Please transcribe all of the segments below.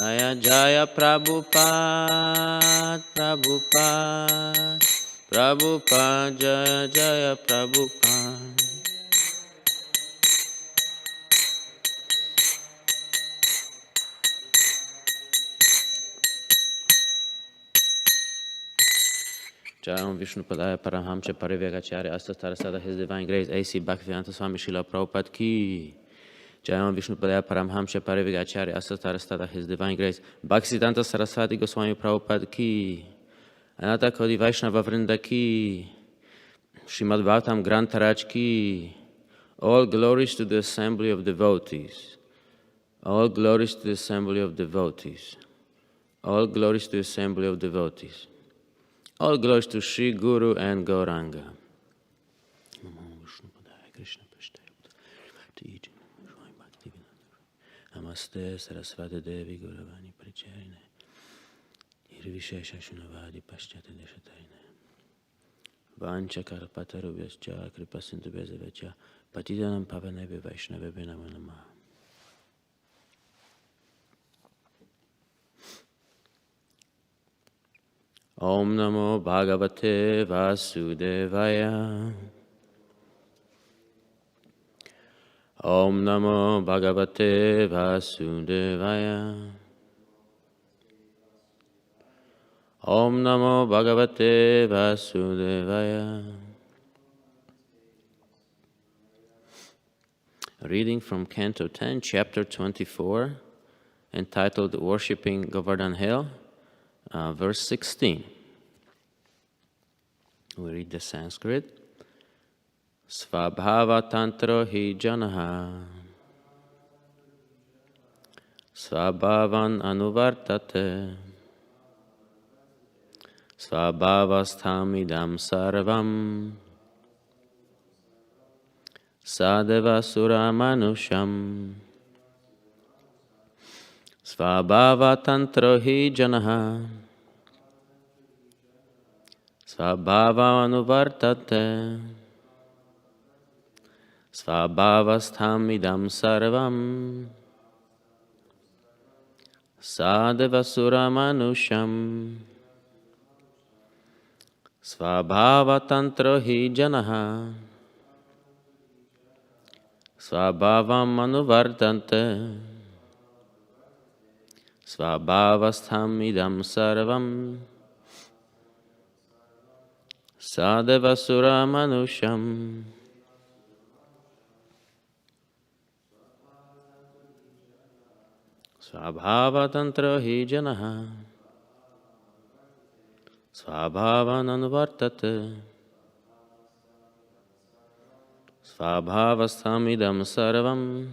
Jaya Jaya Prabhupada, Prabhupada, Prabhupada, Jaya Jaya Prabhupada. Jayam Vishnu Padaya Parahamcha Parivagacharya Astastarasada, His Divine Grace, A.C. Bhaktivedanta Swami Srila Prabhupada Ki. Jayam Vishnu Padaya Paramhamsha Parivagacharya Astastarasada, His Divine Grace, Bhaktivedanta Saraswati Goswami Prabhupada Ki. Anata Kodi Vaishnava Vrinda Ki. Srimad Bhagavatam Grantaraj Ki. All glories to the assembly of devotees. All glories to the assembly of devotees. All glories to the assembly of devotees. All glories to Sri Guru and Gauranga. Namaste Saraswati Devi Gauravani Pracharine Irvishesha Shunavadi Paschata Deshatarine Vancha Karpatarubhyascha Kripasintu Bezavecha Patidanam Pavanebe Vaishnavebe Namo Namah. Om Namo Bhagavate Vasudevaya. Om Namo Bhagavate Vasudevaya. Om Namo Bhagavate Vasudevaya. Reading from Canto 10, Chapter 24, entitled Worshipping Govardhan Hill. Verse 16. We read the Sanskrit. Svabhava tantro hi janaha svabhavan anuvartate svabhavasthamidam sarvam sadeva suramanusham svabhava tantro hi janaha svabhava anuvartate svabhavasthamidam sarvam sadeva suramanusham svabhavatantro hi janaha svabhavam anuvardante svabhavasthamidam sarvam sadeva suramanusham. Svabhavatantro hi janaha svabhavan anuvartate svabhavasthamidam sarvam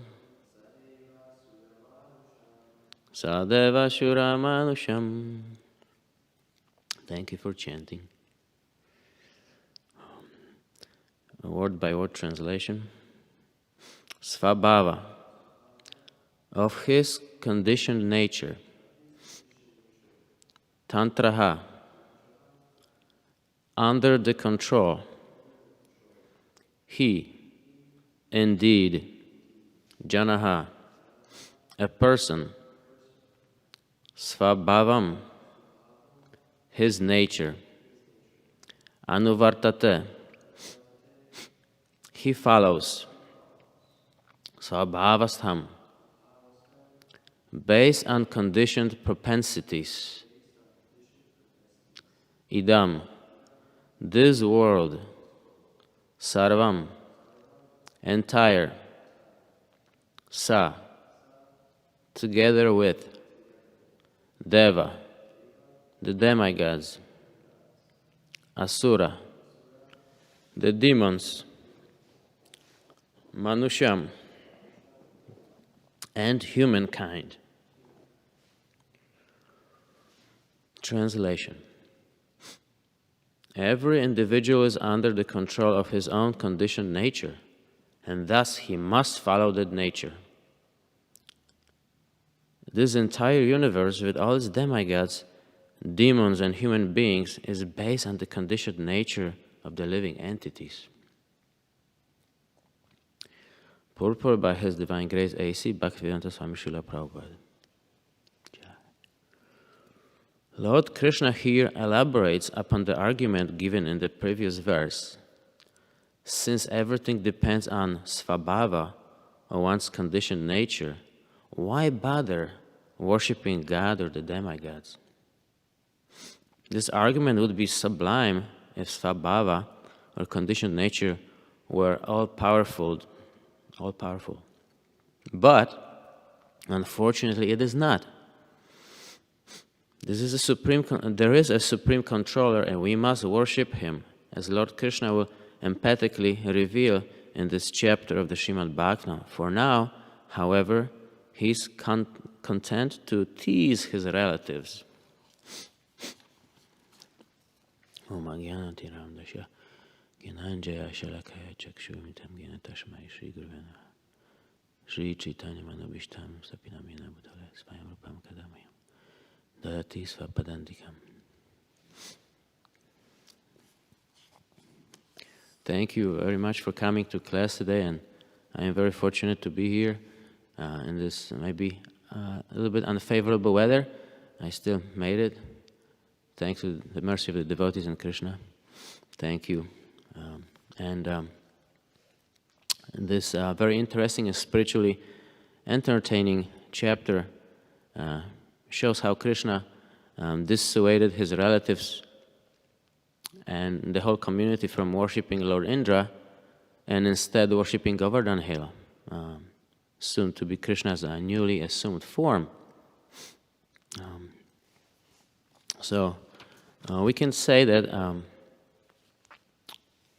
sadeva shuramanusham. Thank you for chanting. A word by word translation. Svabhava, of his conditioned nature. Tantraha, under the control. He, indeed, janaha, a person. Svabhavam, his nature. Anuvartate, he follows. Svabhavastham, based on conditioned propensities. Idam, this world. Sarvam, entire. Sa, together with. Deva, the demigods. Asura, the demons. Manusham, and humankind. Translation. Every individual is under the control of his own conditioned nature, and thus he must follow that nature. This entire universe, with all its demigods, demons, and human beings, is based on the conditioned nature of the living entities. Purport by His Divine Grace A.C. Bhaktivedanta Swami Srila Prabhupada. Lord Krishna here elaborates upon the argument given in the previous verse. Since everything depends on svabhava, or one's conditioned nature, why bother worshipping God or the demigods? This argument would be sublime if svabhava, or conditioned nature, were all-powerful. But, unfortunately, it is not. There is a supreme controller, and we must worship him, as Lord Krishna will emphatically reveal in this chapter of the Srimad Bhagavatam. For now, however, he is content to tease his relatives. Thank you very much for coming to class today, and I am very fortunate to be here in this maybe a little bit unfavorable weather. I still made it, thanks to the mercy of the devotees and Krishna. Thank you. This very interesting and spiritually entertaining chapter shows how Krishna dissuaded his relatives and the whole community from worshipping Lord Indra and instead worshipping Govardhan Hill, soon to be Krishna's newly assumed form. So we can say that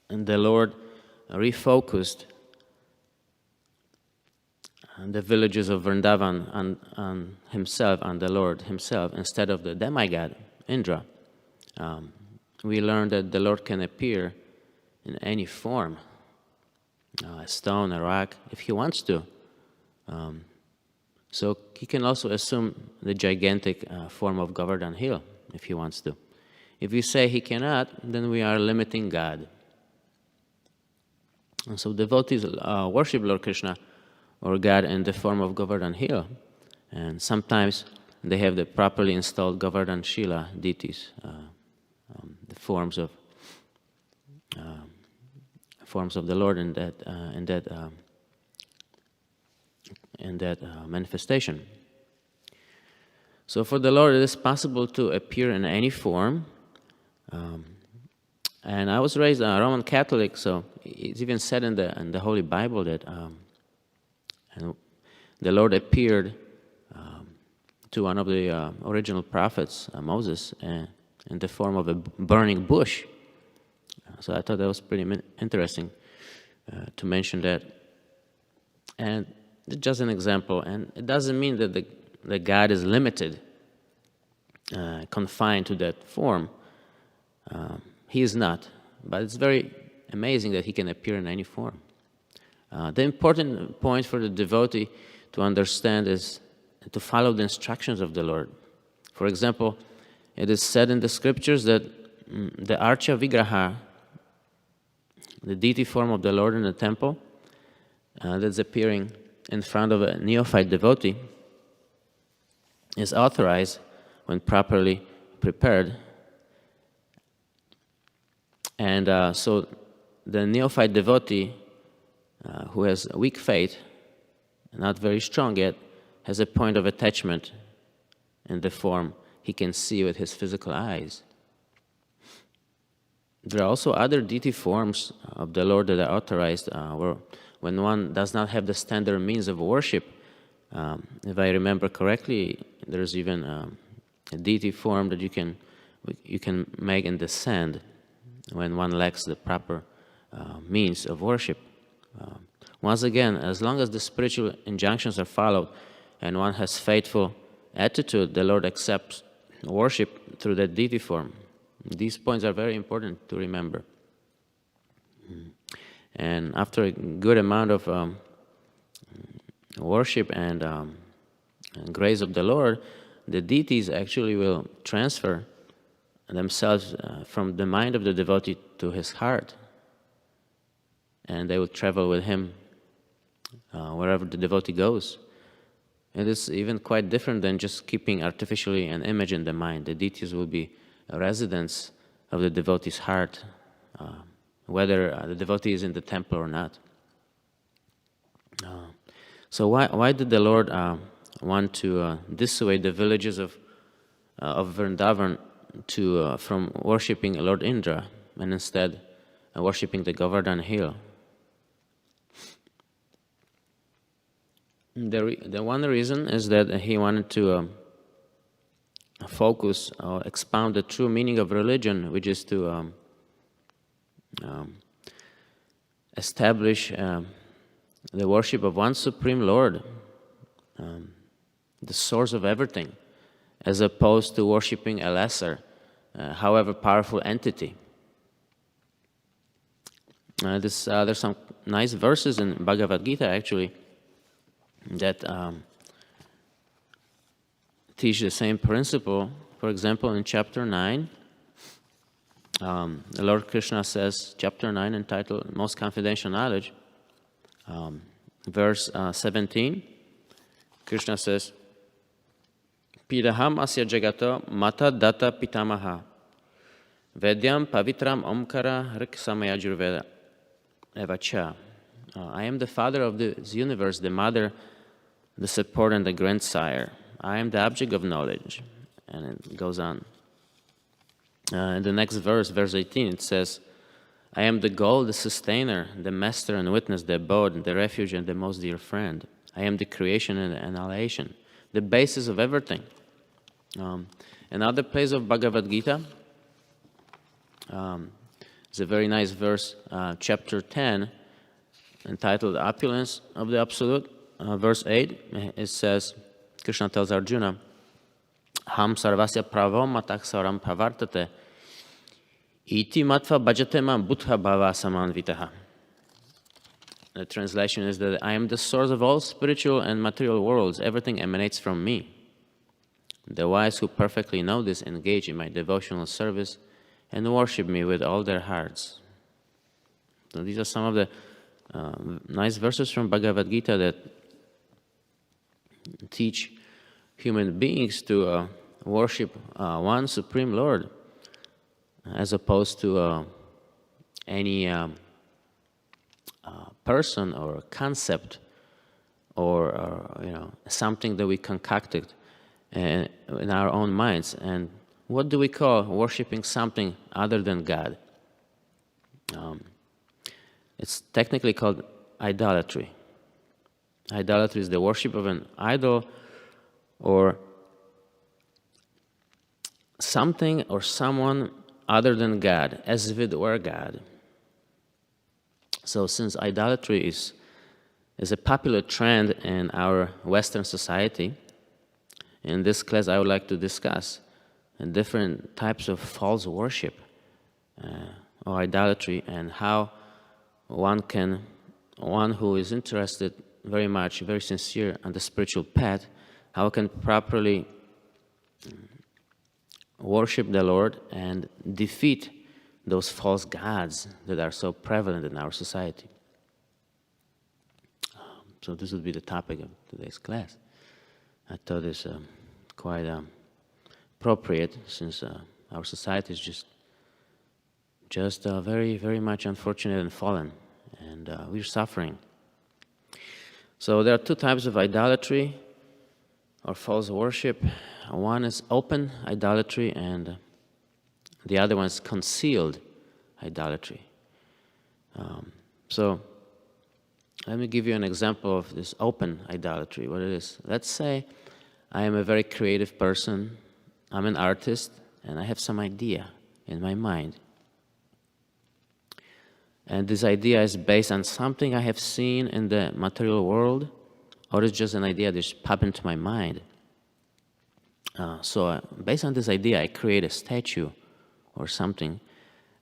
the Lord refocused the villages of Vrindavan on himself, on the Lord himself, instead of the demigod, Indra. We learned that the Lord can appear in any form, a stone, a rock, if he wants to. So he can also assume the gigantic form of Govardhan Hill, if he wants to. If we say he cannot, then we are limiting God. And so devotees worship Lord Krishna or God in the form of Govardhan Hill. And sometimes they have the properly installed Govardhan Shila deities, the forms of the Lord in that manifestation. So for the Lord, it is possible to appear in any form. And I was raised a Roman Catholic, so it's even said in the Holy Bible that the Lord appeared to one of the original prophets, Moses, in the form of a burning bush. So I thought that was pretty interesting to mention that. And it's just an example, and it doesn't mean that the God is limited, confined to that form. He is not, but it's very amazing that he can appear in any form. The important point for the devotee to understand is to follow the instructions of the Lord. For example, it is said in the scriptures that the Archa Vigraha, the deity form of the Lord in the temple, that's appearing in front of a neophyte devotee, is authorized when properly prepared. And so the neophyte devotee who has a weak faith, not very strong yet, has a point of attachment in the form he can see with his physical eyes. There are also other deity forms of the Lord that are authorized when one does not have the standard means of worship. If I remember correctly, there's even a deity form that you can make in the sand when one lacks the proper means of worship. Once again, as long as the spiritual injunctions are followed and one has faithful attitude, the Lord accepts worship through that deity form. These points are very important to remember. And after a good amount of worship and grace of the Lord, the deities actually will transfer themselves from the mind of the devotee to his heart. And they will travel with him wherever the devotee goes. It is even quite different than just keeping artificially an image in the mind. The deities will be residents of the devotee's heart, whether the devotee is in the temple or not. So why did the Lord want to dissuade the villages of Vrindavan from worshipping Lord Indra and instead worshipping the Govardhan hill? The one reason is that he wanted to focus or expound the true meaning of religion, which is to establish the worship of one Supreme Lord, the source of everything, as opposed to worshipping a lesser, however powerful entity. There's some nice verses in Bhagavad Gita actually that teach the same principle. For example, in chapter 9, the Lord Krishna says, chapter 9 entitled Most Confidential Knowledge, verse 17, Krishna says, Pidaham asya jagato mata data pitamaha vedyam pavitram omkara rik samayajurveda evacha. I am the father of this universe, the mother, the support, and the grandsire. I am the object of knowledge. And it goes on. In the next verse, verse 18, it says, I am the goal, the sustainer, the master and witness, the abode, the refuge, and the most dear friend. I am the creation and the annihilation, the basis of everything. Another place of Bhagavad Gita is a very nice verse, chapter 10, entitled Opulence of the Absolute. Verse 8, it says, Krishna tells Arjuna, Ham sarvasya pravam matak saram pravartate iti matva bhajatemam buddha bhava samanvitaha. The translation is that I am the source of all spiritual and material worlds. Everything emanates from me. The wise who perfectly know this engage in my devotional service and worship me with all their hearts. So these are some of the nice verses from Bhagavad Gita that teach human beings to worship one Supreme Lord as opposed to any person or concept or something that we concocted in our own minds. And what do we call worshiping something other than God? It's technically called idolatry. Idolatry is the worship of an idol or something or someone other than God, as if it were God. So since idolatry is a popular trend in our Western society, in this class I would like to discuss different types of false worship or idolatry, and how one who is interested very much, very sincere on the spiritual path, how can properly worship the Lord and defeat those false gods that are so prevalent in our society. So this would be the topic of today's class. I thought it's quite appropriate, since our society is just very, very much unfortunate and fallen, and we're suffering. So there are two types of idolatry or false worship. One is open idolatry, and the other one is concealed idolatry. So let me give you an example of this open idolatry, what it is. Let's say I am a very creative person, I'm an artist, and I have some idea in my mind. And this idea is based on something I have seen in the material world, or it's just an idea that just popped into my mind. So based on this idea, I create a statue or something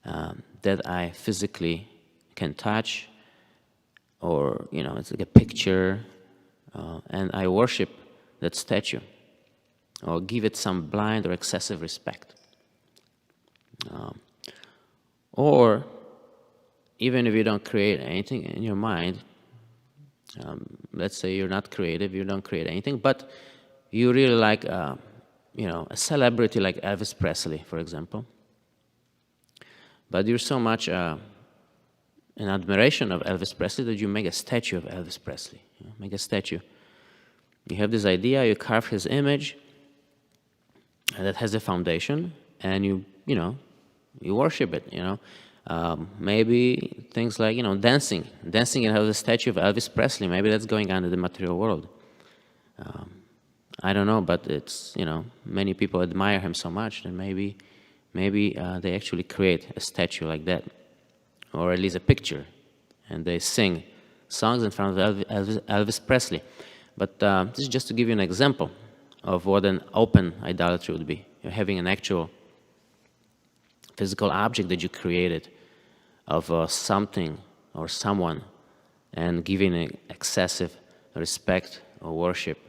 that I physically can touch, or it's like a picture, and I worship that statue, or give it some blind or excessive respect. Or even if you don't create anything in your mind, Let's say you're not creative, you don't create anything, but you really like, a celebrity like Elvis Presley, for example. But you're so much in admiration of Elvis Presley that you make a statue of Elvis Presley. Make a statue. You have this idea, you carve his image, and that has a foundation, and you worship it. Maybe things like dancing and have a statue of Elvis Presley. Maybe that's going on in the material world. I don't know, but it's many people admire him so much that maybe they actually create a statue like that, or at least a picture, and they sing songs in front of Elvis Presley. But this is just to give you an example of what an open idolatry would be. You're having an actual physical object that you created of something or someone, and giving it excessive respect or worship.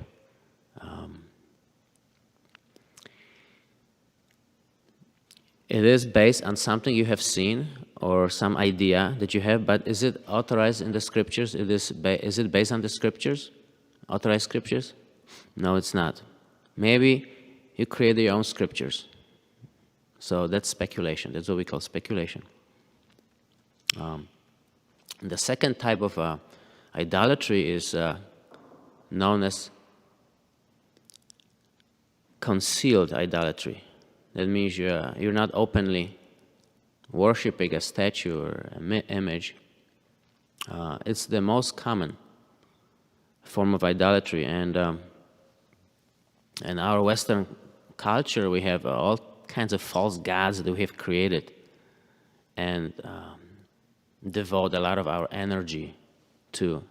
It is based on something you have seen or some idea that you have, but is it authorized in the scriptures? Is it based on the scriptures? Authorized scriptures? No, it's not. Maybe you create your own scriptures. So that's speculation. That's what we call speculation. The second type of idolatry is known as concealed idolatry. That means you're not openly worshiping a statue or an image. It's the most common form of idolatry, and in our Western culture, we have all kinds of false gods that we have created, and devote a lot of our energy to.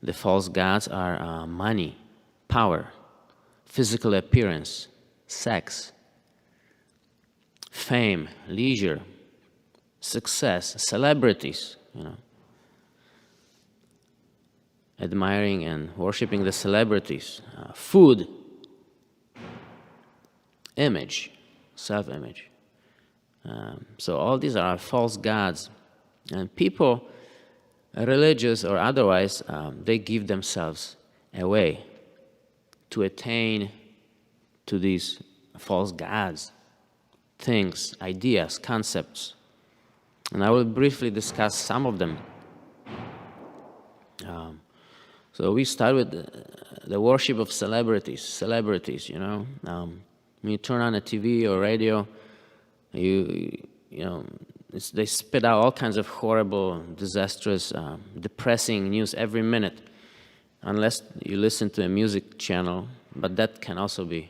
The false gods are money, power, physical appearance, sex, fame, leisure, success, celebrities, admiring and worshiping the celebrities, food, image, self-image. So all these are false gods, and people, religious or otherwise, they give themselves away to attain to these false gods, things, ideas, concepts. And I will briefly discuss some of them. So we start with the worship of celebrities. When you turn on a TV or radio, they spit out all kinds of horrible, disastrous, depressing news every minute, unless you listen to a music channel. But that can also be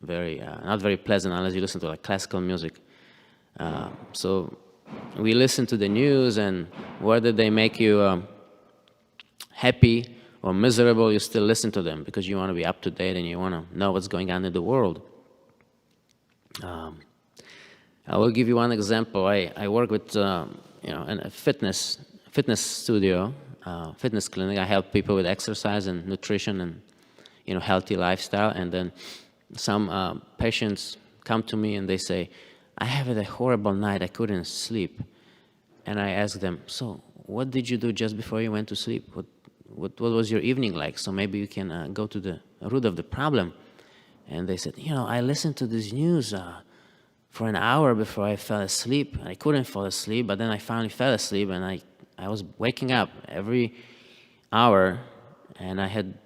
not very pleasant unless you listen to classical music. So we listen to the news, and whether they make you happy or miserable, you still listen to them because you want to be up to date and you want to know what's going on in the world. I will give you one example. I work with in a fitness studio, fitness clinic. I help people with exercise and nutrition and healthy lifestyle. And then some patients come to me and they say, "I had a horrible night. I couldn't sleep." And I ask them, "So what did you do just before you went to sleep? What was your evening like? So maybe you can go to the root of the problem." And they said, "I listened to this news for an hour before I fell asleep. I couldn't fall asleep, but then I finally fell asleep, and I was waking up every hour, and I had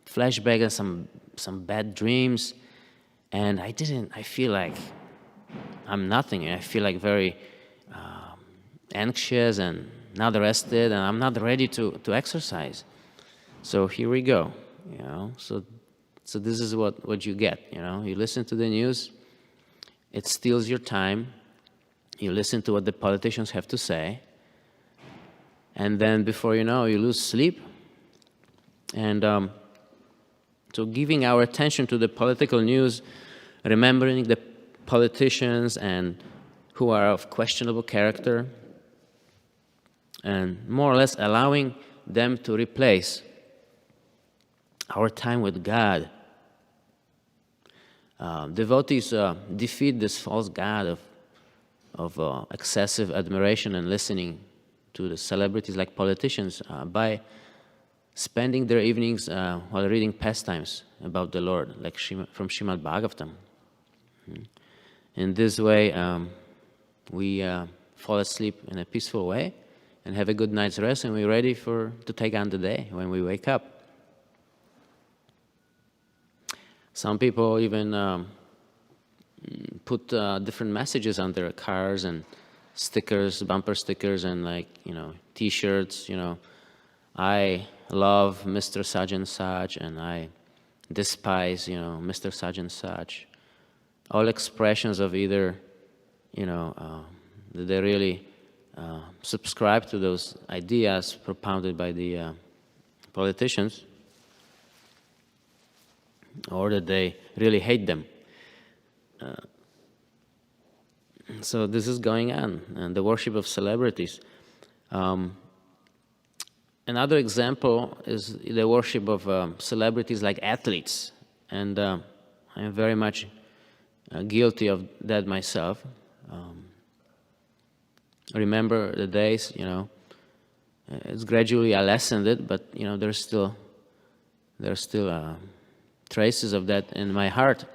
flashbacks and some bad dreams, and I feel like I'm nothing. I feel like very anxious and not rested, and I'm not ready to exercise." So here we go. So this is what you get. You listen to the news. It steals your time. You listen to what the politicians have to say. And then before you know, you lose sleep. And so giving our attention to the political news, remembering the politicians and who are of questionable character, and more or less allowing them to replace our time with God. Devotees defeat this false god of excessive admiration and listening to the celebrities like politicians by spending their evenings while reading pastimes about the Lord, like from Srimad Bhagavatam. In this way, we fall asleep in a peaceful way and have a good night's rest, and we're ready to take on the day when we wake up. Some people even put different messages on their cars and stickers, bumper stickers, and T-shirts. I love Mr. Such and Such, and I despise, Mr. Such and Such. All expressions of either, that they really subscribe to those ideas propounded by the politicians, or that they really hate them. So this is going on, and the worship of celebrities. Another example is the worship of celebrities like athletes, and I am very much guilty of that myself. Remember the days, it's gradually I lessened it, but there's still traces of that in my heart.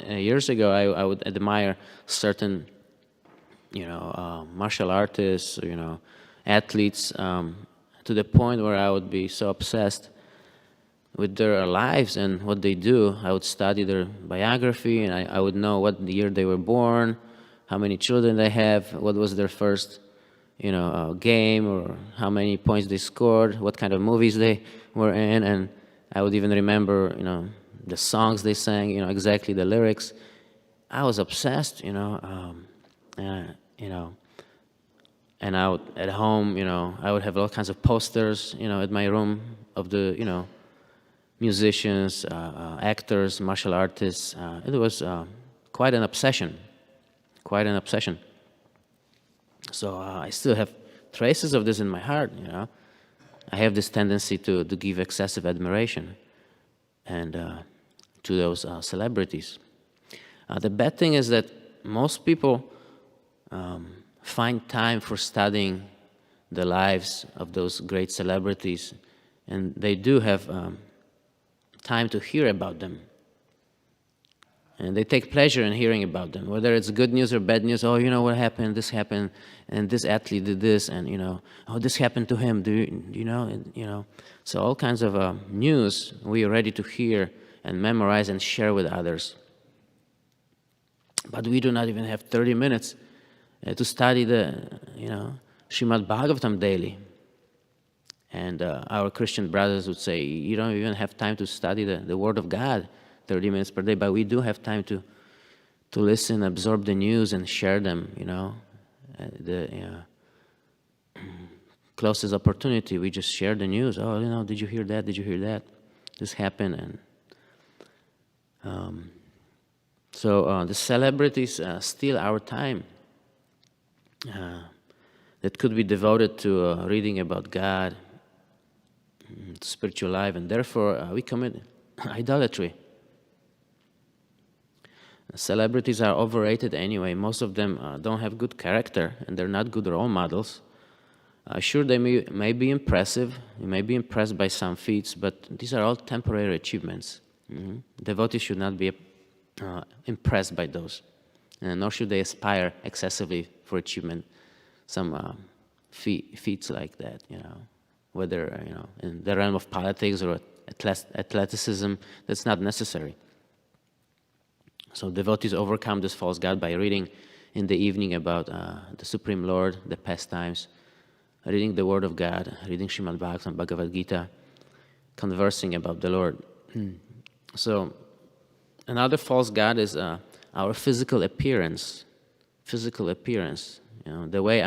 Years ago, I would admire certain, martial artists, athletes, to the point where I would be so obsessed with their lives and what they do. I would study their biography, and I would know what year they were born, how many children they have, what was their first, game, or how many points they scored, what kind of movies they were in, and I would even remember, the songs they sang, exactly the lyrics. I was obsessed, and I would, at home, I would have all kinds of posters, at my room of the, musicians, actors, martial artists. It was quite an obsession. So I still have traces of this in my heart, I have this tendency to give excessive admiration and to those celebrities. The bad thing is that most people find time for studying the lives of those great celebrities, and they do have time to hear about them. And they take pleasure in hearing about them, whether it's good news or bad news. Oh, what happened, this happened, and this athlete did this, and, oh, this happened to him, do you know? And, so all kinds of news we are ready to hear and memorize and share with others. But we do not even have 30 minutes to study the, Srimad Bhagavatam daily. And our Christian brothers would say, you don't even have time to study the Word of God 30 minutes per day, but we do have time to listen, absorb the news, and share them, the closest opportunity, we just share the news. Oh, did you hear that? Did you hear that? This happened. And so the celebrities steal our time that could be devoted to reading about God, to spiritual life, and therefore we commit idolatry. Celebrities are overrated anyway. Most of them don't have good character, and they're not good role models. Sure, they may be impressive. You may be impressed by some feats, but these are all temporary achievements. Devotees should not be impressed by those, nor should they aspire excessively for achievement. Some feats like that, whether in the realm of politics or athleticism, that's not necessary. So devotees overcome this false god by reading in the evening about the Supreme Lord, the pastimes, reading the Word of God, reading Srimad Bhagavatam, Bhagavad Gita, conversing about the Lord. So another false god is our physical appearance. Physical appearance. The way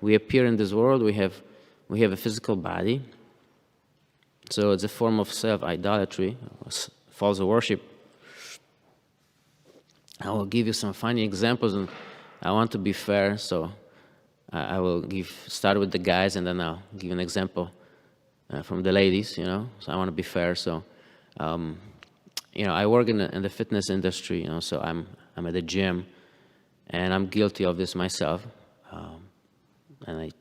we appear in this world, we have a physical body. So it's a form of self-idolatry, false worship. I will give you some funny examples, and I want to be fair, so I will start with the guys, and then I'll give an example from the ladies, So I want to be fair. So, I work in the fitness industry, so I'm at the gym, and I'm guilty of this myself. and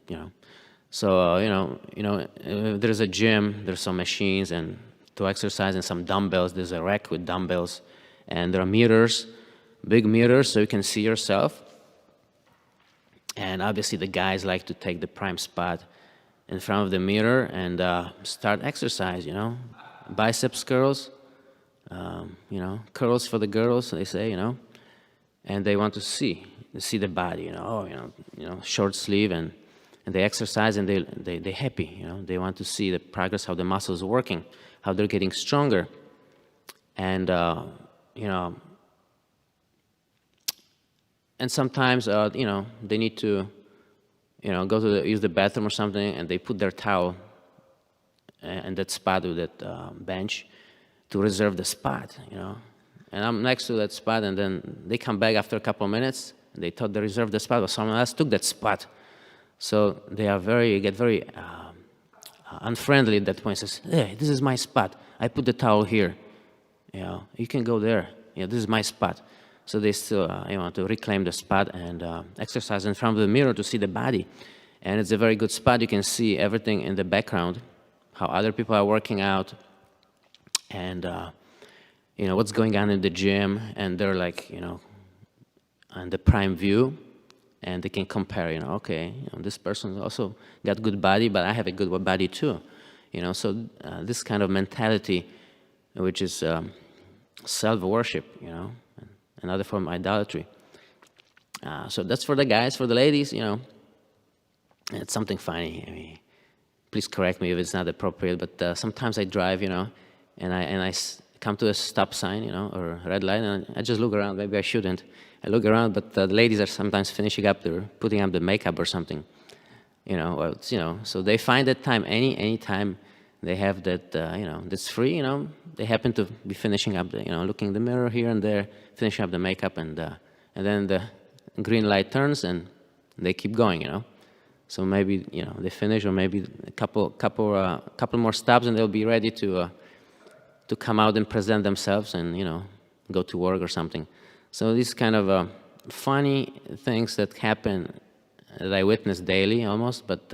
there's a gym, there's some machines and to exercise and some dumbbells. There's a rack with dumbbells, and there are mirrors, big mirrors, so you can see yourself. And obviously the guys like to take the prime spot in front of the mirror and start exercise, biceps curls, curls for the girls, they say, and they want to see the body, short sleeve, and they exercise and they're happy, they want to see the progress, how the muscles are working, how they're getting stronger, and and sometimes they need to go to use the bathroom or something, and they put their towel in that spot with that bench to reserve the spot, and I'm next to that spot, and then they come back after a couple of minutes, and they thought they reserved the spot, but someone else took that spot. So they get very unfriendly at that point. Says, "Hey, this is my spot. I put the towel here. You can go there. This is my spot." So they still want to reclaim the spot and exercise in front of the mirror to see the body. And it's a very good spot. You can see everything in the background, how other people are working out, and what's going on in the gym, and they're like, on the prime view, and they can compare, okay, this person also got good body, but I have a good body too, so this kind of mentality, which is self-worship, another form of idolatry. So that's for the guys. For the ladies, it's something funny. I mean, please correct me if it's not appropriate, but sometimes I drive, and I come to a stop sign, or a red light, and I just look around. Maybe I shouldn't. I look around, but the ladies are sometimes finishing up, they're putting up the makeup or something, so they find that time, any time they have that, that's free, they happen to be finishing up, looking in the mirror here and there, finishing up the makeup, and then the green light turns and they keep going, So maybe, they finish, or maybe a couple more stops, and they'll be ready to come out and present themselves and, go to work or something. So these kind of funny things that happen that I witness daily almost, but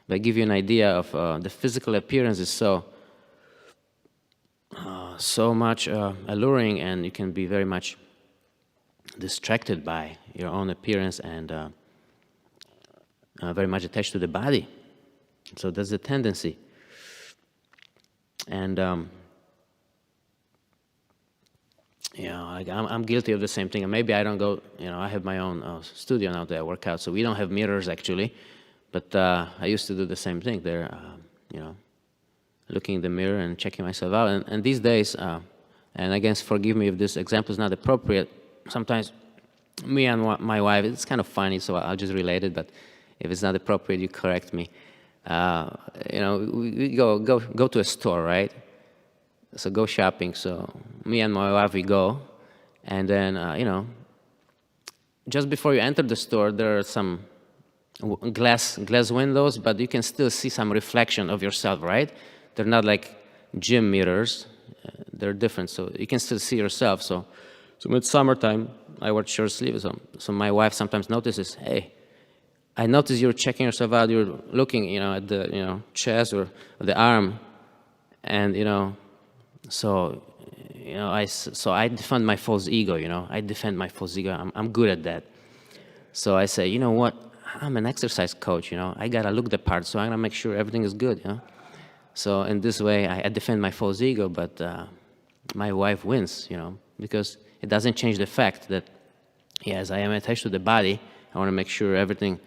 they give you an idea of the physical appearance is so much alluring, and you can be very much distracted by your own appearance and very much attached to the body. So that's the tendency. And I'm guilty of the same thing. And maybe I don't go, I have my own studio now that I work out, so we don't have mirrors actually. But I used to do the same thing there, looking in the mirror and checking myself out. And these days, and again, forgive me if this example is not appropriate, sometimes me and my wife, it's kind of funny, so I'll just relate it, but if it's not appropriate, you correct me. We go to a store, right? So go shopping. So me and my wife, we go, and then, just before you enter the store, there are some glass windows, but you can still see some reflection of yourself, right? They're not like gym mirrors. They're different, so you can still see yourself. So when it's summertime, I wear short sleeves. So my wife sometimes notices, hey, I notice you're checking yourself out. You're looking, at the, chest or the arm, and so I defend my false ego. I defend my false ego. I'm good at that. So I say, you know what? I'm an exercise coach. I gotta look the part, so I'm gonna make sure everything is good. So in this way, I defend my false ego, but my wife wins. Because it doesn't change the fact that, yes, I am attached to the body. I want to make sure everything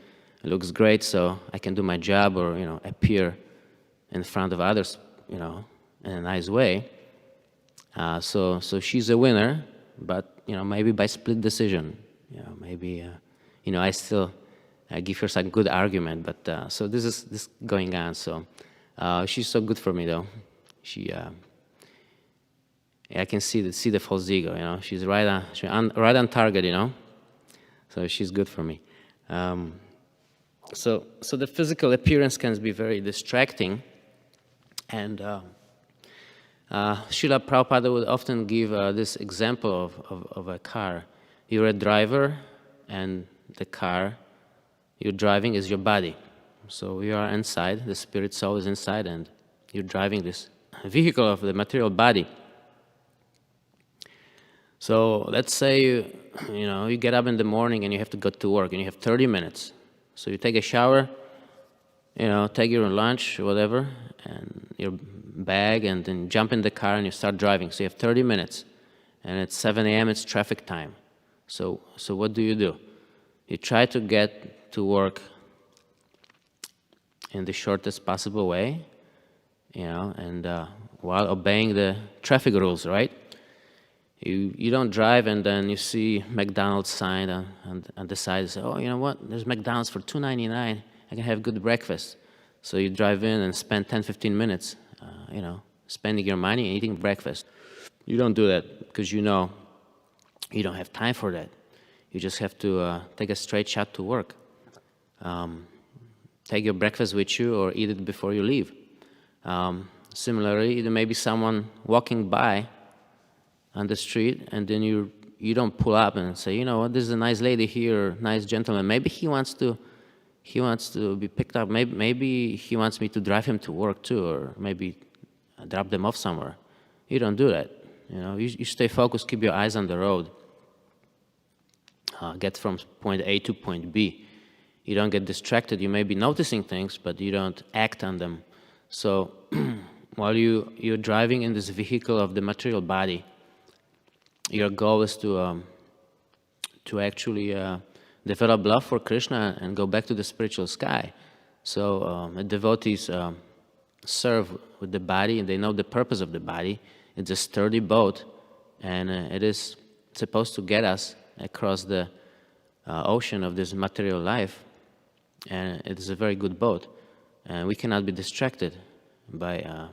looks great, so I can do my job or appear in front of others, in a nice way. So she's a winner, but maybe by split decision. Maybe I still give her some good argument, but so this is going on. So she's so good for me, though. I can see the false ego. She's right on target. So she's good for me. So the physical appearance can be very distracting, and Srila Prabhupada would often give this example of a car. You're a driver, and the car Your driving is your body. So you are inside, the spirit soul is inside, and you're driving this vehicle of the material body. So let's say you get up in the morning and you have to go to work and you have 30 minutes. So you take a shower, take your lunch, whatever, and your bag, and then jump in the car and you start driving. So you have 30 minutes, and at 7 a.m. it's traffic time. So what do? You try to get to work in the shortest possible way, and while obeying the traffic rules, right? You don't drive and then you see McDonald's sign on the side and say, oh, you know what, there's McDonald's for $2.99, I can have good breakfast. So you drive in and spend 10-15 minutes, spending your money and eating breakfast. You don't do that because you know you don't have time for that. You just have to take a straight shot to work. Take your breakfast with you or eat it before you leave. Similarly, there may be someone walking by on the street, and then you don't pull up and say, you know what, this is a nice lady here, nice gentleman. Maybe he wants to be picked up. Maybe he wants me to drive him to work too, or maybe drop them off somewhere. You don't do that. You stay focused, keep your eyes on the road. Get from point A to point B. You don't get distracted. You may be noticing things, but you don't act on them. So while you're driving in this vehicle of the material body, your goal is to actually develop love for Krishna and go back to the spiritual sky. So devotees serve with the body, and they know the purpose of the body. It's a sturdy boat, and it is supposed to get us across the ocean of this material life. And it is a very good boat. And we cannot be distracted by,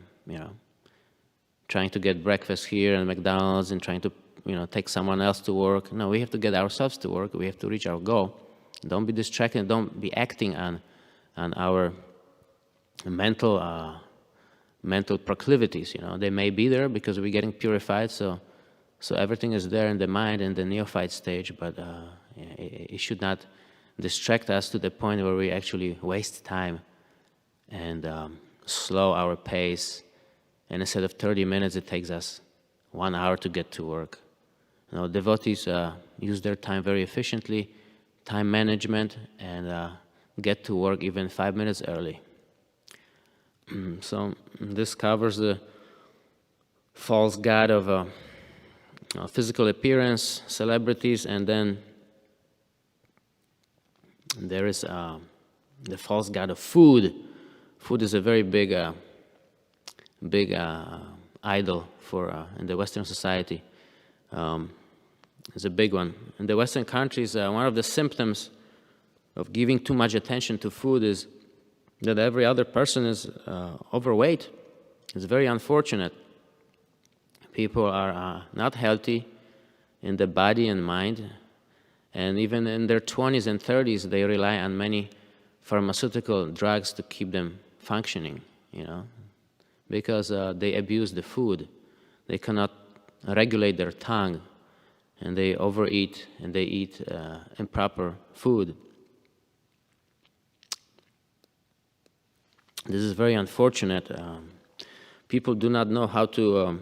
trying to get breakfast here and McDonald's and trying to take someone else to work. No, we have to get ourselves to work. We have to reach our goal. Don't be distracted. Don't be acting on our mental proclivities. They may be there because we're getting purified. So everything is there in the mind in the neophyte stage, but it should not distract us to the point where we actually waste time and slow our pace. And instead of 30 minutes, it takes us 1 hour to get to work. Devotees use their time very efficiently, time management, and get to work even 5 minutes early. So this covers the false god of physical appearance, celebrities, and then there is the false god of food. Food is a very big idol for in the Western society. It's a big one. In the Western countries, one of the symptoms of giving too much attention to food is that every other person is overweight. It's very unfortunate. People are not healthy in the body and mind, and even in their 20s and 30s, they rely on many pharmaceutical drugs to keep them functioning, because they abuse the food. They cannot regulate their tongue, and they overeat, and they eat improper food. This is very unfortunate. People do not know how to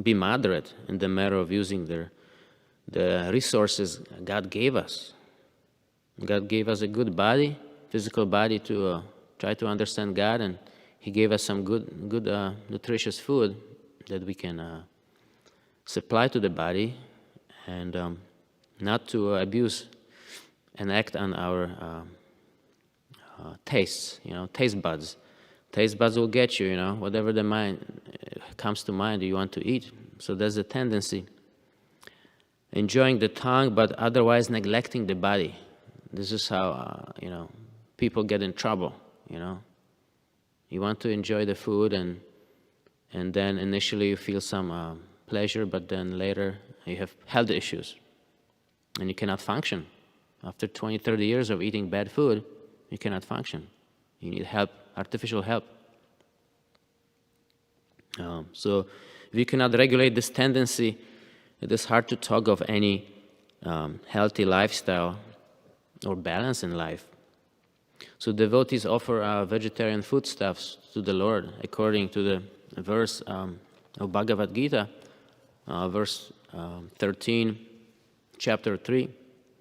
be moderate in the matter of using the resources God gave us. God gave us a good body, physical body, to try to understand God, and He gave us some good nutritious food that we can supply to the body, and not to abuse and act on our tastes, taste buds. Taste buds will get you, whatever the mind comes to mind you want to eat. So there's a tendency. Enjoying the tongue, but otherwise neglecting the body. This is how, people get in trouble, You want to enjoy the food, and then initially you feel some pleasure, but then later you have health issues, and you cannot function. After 20, 30 years of eating bad food, you cannot function. You need help, artificial help. So if you cannot regulate this tendency, it is hard to talk of any healthy lifestyle or balance in life. So devotees offer vegetarian foodstuffs to the Lord, according to the verse of Bhagavad Gita, verse 13, chapter 3.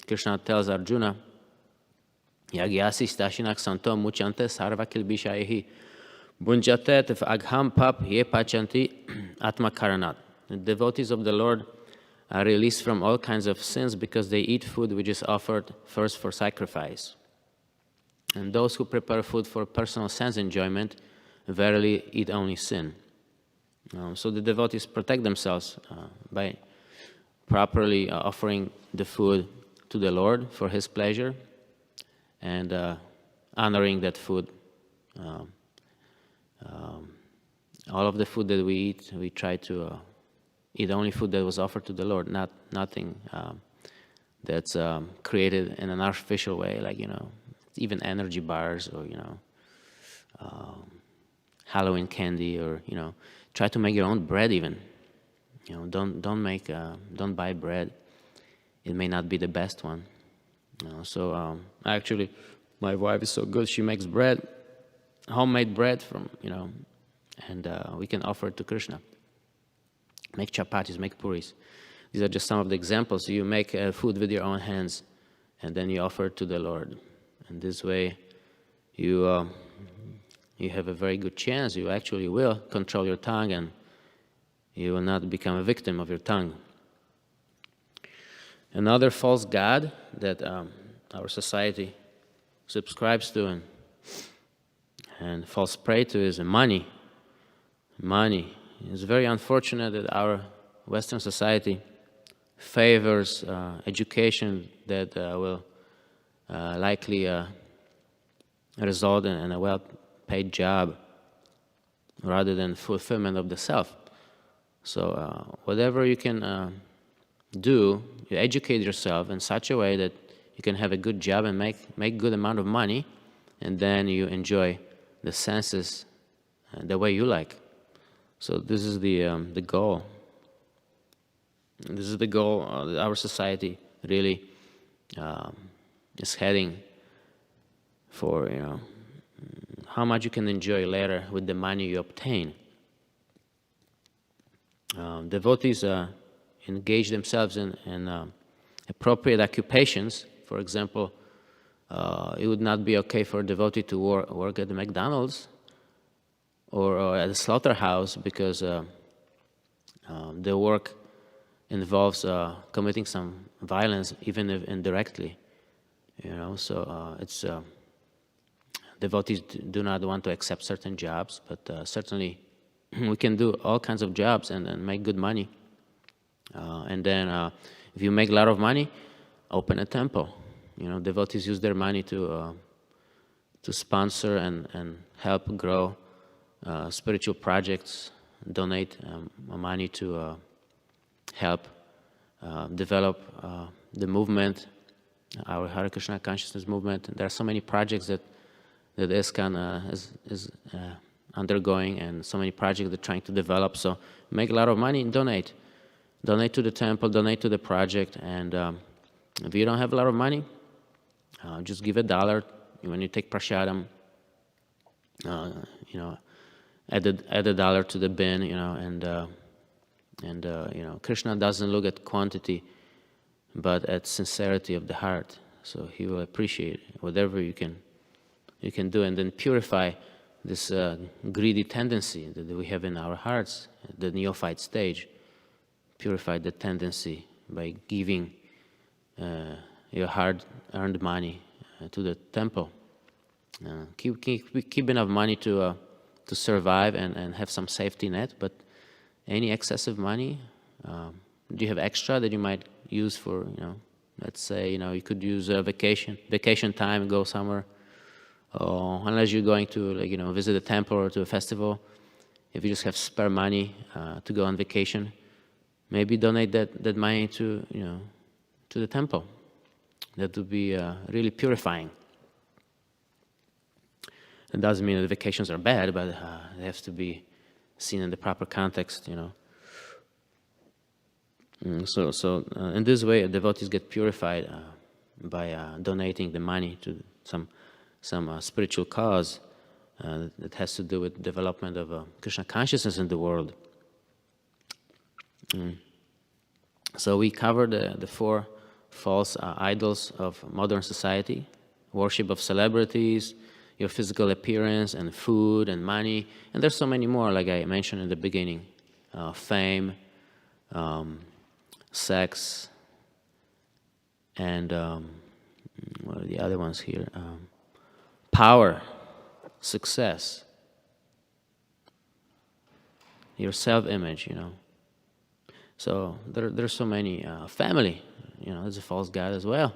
Krishna tells Arjuna, Yagyasi stashinak santo muchante sarva kilbishayehi bunjate tef agham pap ye pachanti atma karanat. The devotees of the Lord are released from all kinds of sins because they eat food which is offered first for sacrifice. And those who prepare food for personal sense enjoyment verily eat only sin. So the devotees protect themselves by properly offering the food to the Lord for His pleasure and honoring that food. All of the food that we eat, we try to eat only food that was offered to the Lord, nothing that's created in an artificial way, like, even energy bars or, Halloween candy, or, try to make your own bread even. Don't buy bread. It may not be the best one. So actually, my wife is so good. She makes bread, homemade bread from, and we can offer it to Krishna. Make chapatis, make puris. These are just some of the examples. You make food with your own hands, and then you offer it to the Lord. And this way, you have a very good chance. You actually will control your tongue, and you will not become a victim of your tongue. Another false god that our society subscribes to and falls prey to is money. Money. It's very unfortunate that our Western society favors education that will likely result in a well-paid job rather than fulfillment of the self. So whatever you can do, you educate yourself in such a way that you can have a good job and make good amount of money, and then you enjoy the senses the way you like. So this is the goal. This is the goal that our society really is heading for. How much you can enjoy later with the money you obtain. Devotees engage themselves in appropriate occupations. For example, it would not be okay for a devotee to work at the McDonald's or at a slaughterhouse, because the work involves committing some violence, even if indirectly. So it's devotees do not want to accept certain jobs, but certainly we can do all kinds of jobs and make good money. And then if you make a lot of money, open a temple. Devotees use their money to sponsor and help grow spiritual projects, donate money to help develop the movement, our Hare Krishna consciousness movement. There are so many projects that ISKCON is undergoing, and so many projects they're trying to develop. So make a lot of money and donate. Donate to the temple, donate to the project, and if you don't have a lot of money, just give $1 when you take prasadam. Add $1 to the bin, and Krishna doesn't look at quantity, but at sincerity of the heart. So He will appreciate whatever you can do, and then purify this greedy tendency that we have in our hearts, the neophyte stage. Purify the tendency by giving your hard-earned money to the temple. Keep enough money to survive and have some safety net, but any excessive money, do you have extra that you might use for, let's say, you could use a vacation time and go somewhere, or unless you're going to, visit a temple or to a festival. If you just have spare money to go on vacation, maybe donate that money to the temple. That would be really purifying. It doesn't mean that vacations are bad, but they have to be seen in the proper context, So in this way, devotees get purified by donating the money to some spiritual cause that has to do with development of Krishna consciousness in the world. So we covered the four false idols of modern society: worship of celebrities, your physical appearance, and food and money. And there's so many more, like I mentioned in the beginning: fame, sex, and what are the other ones here? Power, success, your self-image, So there's so many. Family, is a false god as well,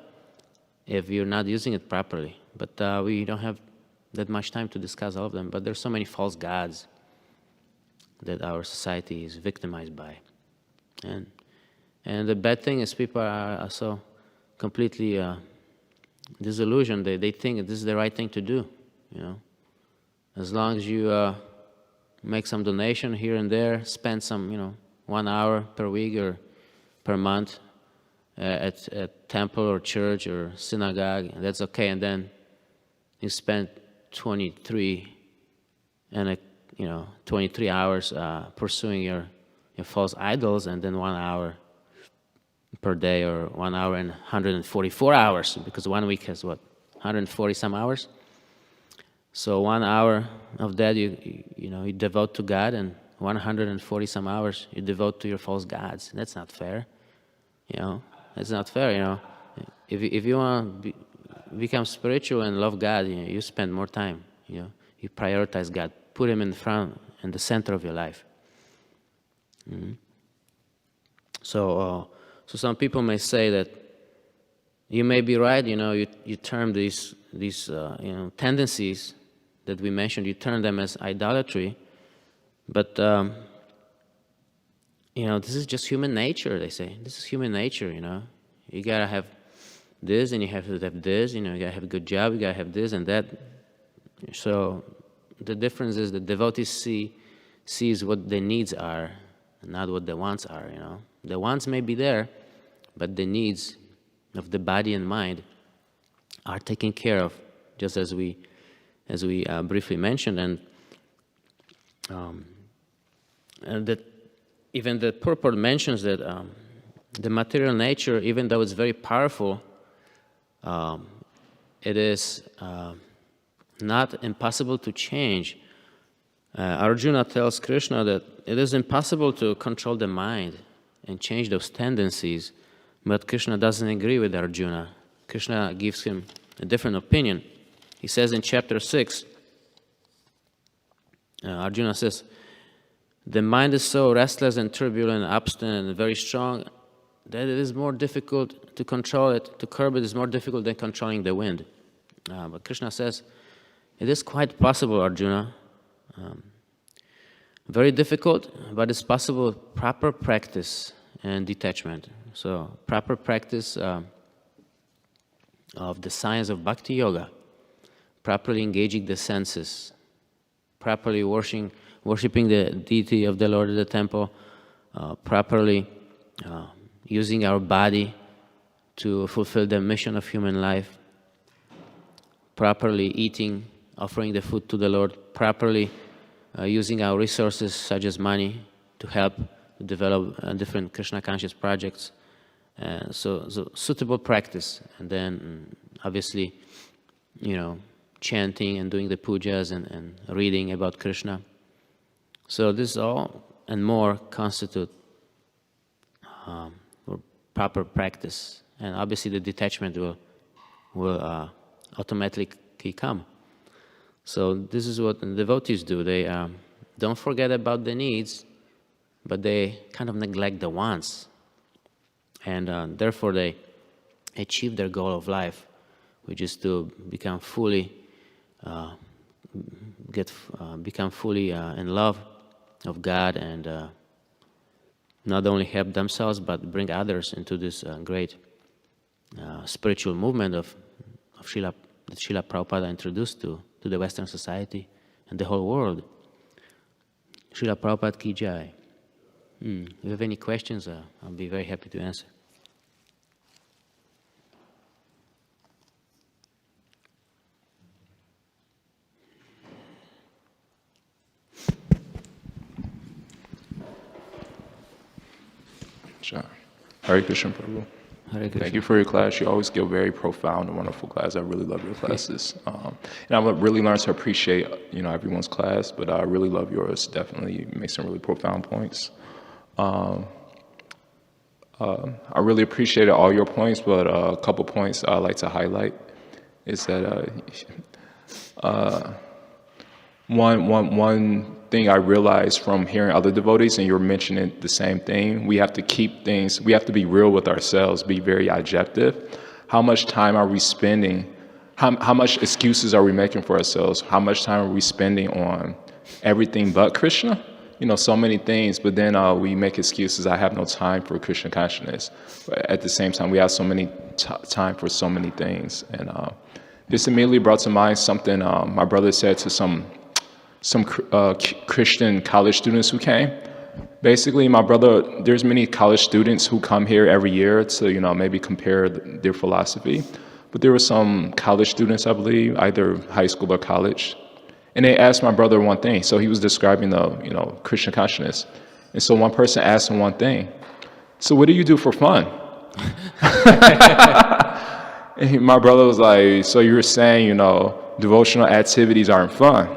if you're not using it properly. But we don't have that much time to discuss all of them. But there's so many false gods that our society is victimized by. And the bad thing is people are so completely disillusioned. They think this is the right thing to do, As long as you make some donation here and there, spend some, 1 hour per week or per month at temple or church or synagogue, that's okay. And then you spend 23 hours pursuing your false idols, and then 1 hour per day, or 1 hour and 144 hours, because 1 week has 140 some hours. So 1 hour of that you devote to God, and 140 some hours you devote to your false gods. That's not fair. That's not fair. If you want to become spiritual and love God, you spend more time. You prioritize God, put Him in the center of your life. So some people may say that you may be right. You term these tendencies that we mentioned, you term them as idolatry, but this is just human nature. They say this is human nature. You gotta have this, and you have to have this. You gotta have a good job. You gotta have this and that. So the difference is the devotee sees what their needs are, not what the wants are. The wants may be there, but the needs of the body and mind are taken care of, just as we briefly mentioned, and that even the purport mentions that the material nature, even though it's very powerful, it is not impossible to change. Arjuna tells Krishna that it is impossible to control the mind and change those tendencies, but Krishna doesn't agree with Arjuna. Krishna gives him a different opinion. He says in chapter 6, Arjuna says, the mind is so restless and turbulent, obstinate and very strong that it is more difficult to control it, to curb it is more difficult than controlling the wind. But Krishna says, it is quite possible, Arjuna. Very difficult, but it's possible with proper practice and detachment. So proper practice of the science of Bhakti Yoga, properly engaging the senses, properly worshiping the deity of the Lord of the temple, properly using our body to fulfill the mission of human life, properly eating, offering the food to the Lord, properly using our resources such as money to help develop different Krishna conscious projects. So suitable practice, and then obviously, chanting and doing the pujas and reading about Krishna. So this all and more constitute proper practice, and obviously the detachment will automatically come. So this is what the devotees do. They don't forget about the needs, but they kind of neglect the wants, and therefore they achieve their goal of life, which is to become fully in love of God, and not only help themselves but bring others into this great spiritual movement that Srila Prabhupada introduced to the Western society and the whole world. Srila Prabhupada ki jai. If you have any questions, I'll be very happy to answer. Hare Krishna, Prabhu. Hare Krishna. Thank you for your class. You always give very profound and wonderful class. I really love your classes. And I've really learned to appreciate, everyone's class, but I really love yours. Definitely make some really profound points. I really appreciated all your points, but a couple points I like to highlight is that one thing I realized from hearing other devotees, and you're mentioning the same thing, we have to be real with ourselves, be very objective. How much time are we spending, how much excuses are we making for ourselves? How much time are we spending on everything but Krishna? So many things, but then we make excuses. I have no time for Krishna consciousness. But at the same time, we have so many time for so many things. And this immediately brought to mind something my brother said to some Christian college students who came. Basically, my brother, there's many college students who come here every year to, maybe compare their philosophy. But there were some college students, I believe, either high school or college. And they asked my brother one thing. So he was describing the, Krishna consciousness. And so one person asked him one thing. So what do you do for fun? And my brother was like, so you're saying, devotional activities aren't fun.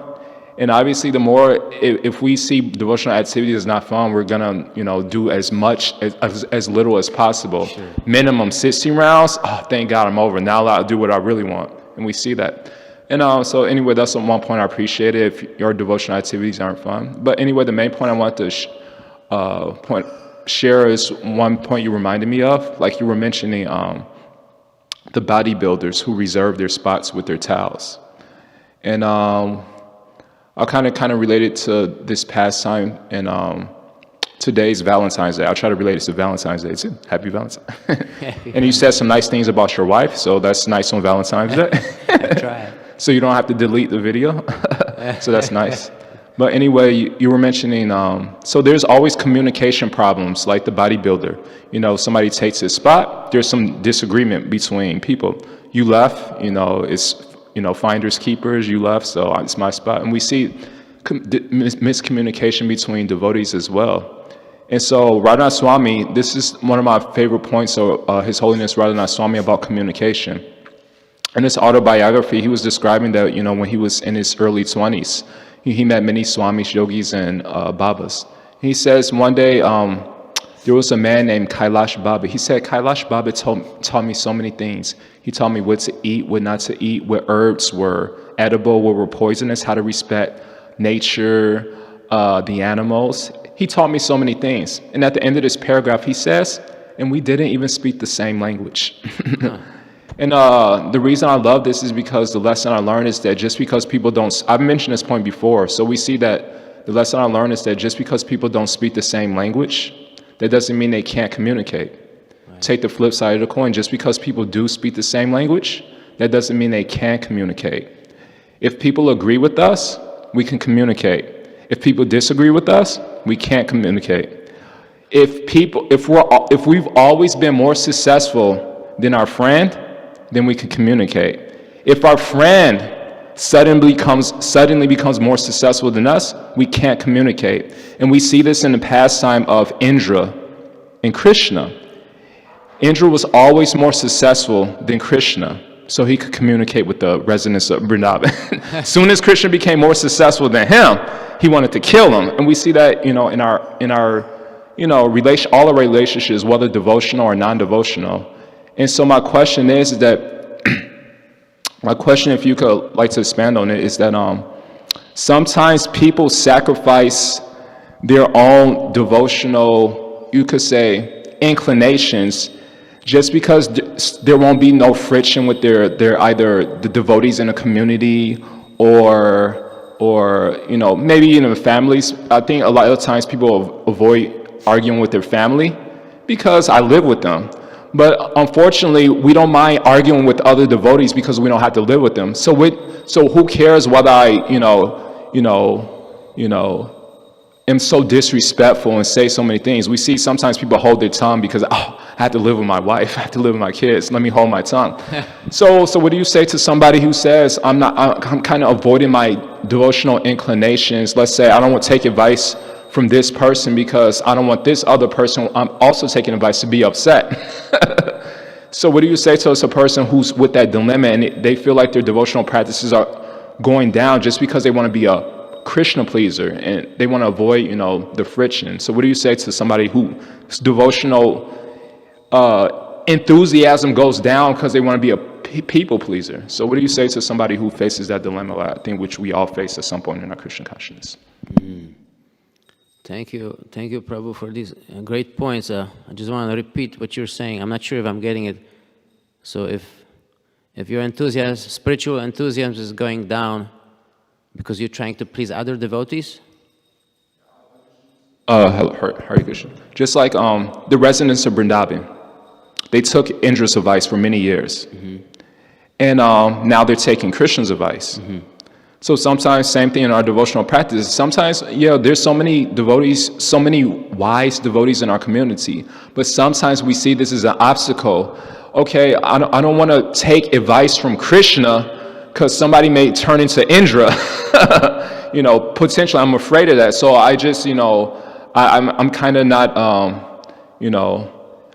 And obviously, the more, if we see devotional activities as not fun, we're gonna, do as much, as little as possible. Sure. Minimum 60 rounds, thank God I'm over. Now I'll do what I really want. And we see that. And so anyway, that's one point I appreciated, if your devotional activities aren't fun. But anyway, the main point I want to share is one point you reminded me of, like you were mentioning the bodybuilders who reserve their spots with their towels. And I'll kind of relate it to this pastime and today's Valentine's Day. I'll try to relate it to Valentine's Day too. Happy Valentine's. And you said some nice things about your wife, so that's nice on Valentine's Day. Try it. So you don't have to delete the video. So that's nice. But anyway, you were mentioning, so there's always communication problems, like the bodybuilder. Somebody takes his spot, there's some disagreement between people. You left, it's, finders keepers, you left, so it's my spot. And we see miscommunication between devotees as well. And so Radhanath Swami, this is one of my favorite points of His Holiness Radhanath Swami about communication. In his autobiography, he was describing that, when he was in his early 20s, he met many Swamis, yogis, and Babas. He says one day there was a man named Kailash Baba. He said, Kailash Baba taught me so many things. He taught me what to eat, what not to eat, what herbs were edible, what were poisonous, how to respect nature, the animals. He taught me so many things. And at the end of this paragraph, he says, and we didn't even speak the same language. And the reason I love this is because the lesson I learned is that just because people don't, I've mentioned this point before, so we see that the lesson I learned is that just because people don't speak the same language, that doesn't mean they can't communicate. Right. Take the flip side of the coin, just because people do speak the same language, that doesn't mean they can't communicate. If people agree with us, we can communicate. If people disagree with us, we can't communicate. If we've always been more successful than our friend, then we can communicate. If our friend suddenly becomes more successful than us, we can't communicate. And we see this in the pastime of Indra and Krishna. Indra was always more successful than Krishna, so he could communicate with the residents of Vrindavan. As soon as Krishna became more successful than him, he wanted to kill him. And we see that, in our all our relationships, whether devotional or non-devotional. And so my question is that, if you could like to expand on it, is that sometimes people sacrifice their own devotional, you could say, inclinations, just because there won't be no friction with their either the devotees in a community or maybe in the families. I think a lot of times people avoid arguing with their family because I live with them. But unfortunately, we don't mind arguing with other devotees because we don't have to live with them. So who cares whether I, am so disrespectful and say so many things? We see sometimes people hold their tongue because, I have to live with my wife, I have to live with my kids, let me hold my tongue. So what do you say to somebody who says, I'm kind of avoiding my devotional inclinations? Let's say I don't want to take advice from this person because I don't want this other person I'm also taking advice to be upset. So what do you say to a person who's with that dilemma and they feel like their devotional practices are going down just because they want to be a Krishna pleaser and they want to avoid, the friction? So what do you say to somebody whose devotional enthusiasm goes down because they want to be a people pleaser? So what do you say to somebody who faces that dilemma, I think, which we all face at some point in our Christian consciousness? Thank you, Prabhu, for these great points. I just want to repeat what you're saying. I'm not sure if I'm getting it. So if your spiritual enthusiasm is going down because you're trying to please other devotees? Hare Krishna. Just like the residents of Vrindavan, they took Indra's advice for many years. And now they're taking Krishna's advice. So sometimes, same thing in our devotional practice. Sometimes, there's so many devotees, so many wise devotees in our community, but sometimes we see this as an obstacle. Okay, I don't want to take advice from Krishna because somebody may turn into Indra. Potentially, I'm afraid of that. So I just, I'm kind of not,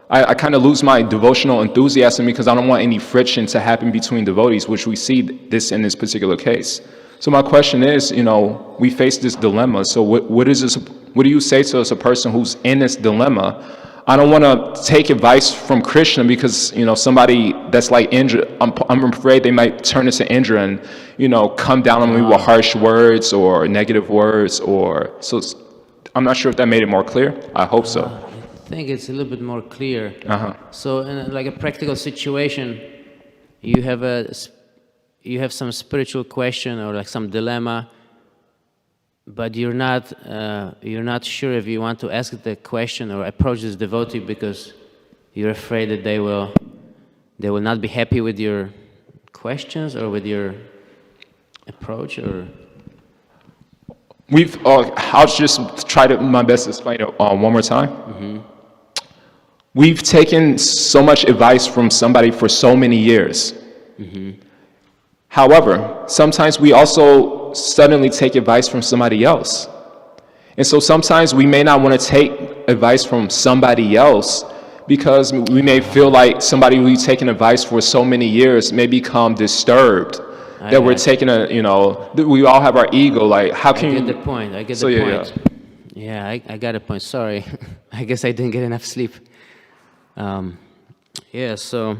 I kind of lose my devotional enthusiasm because I don't want any friction to happen between devotees, which we see this in this particular case. So my question is, we face this dilemma. So what do you say to us, a person who's in this dilemma? I don't want to take advice from Krishna because, somebody that's like Indra, I'm afraid they might turn into Indra and, come down on me with harsh words or negative words so I'm not sure if that made it more clear. I hope so. I think it's a little bit more clear. So in a practical situation, you have some spiritual question or some dilemma, but you're not sure if you want to ask the question or approach this devotee because you're afraid that they will not be happy with your questions or with your approach. Or I'll just try my best to explain it one more time. We've taken so much advice from somebody for so many years. However, sometimes we also suddenly take advice from somebody else. And so sometimes we may not want to take advice from somebody else because we may feel like somebody who's taken advice for so many years may become disturbed that we're taking we all have our ego. Like, how can you... I get the point. I get the point. Yeah, I got a point. Sorry. I guess I didn't get enough sleep. So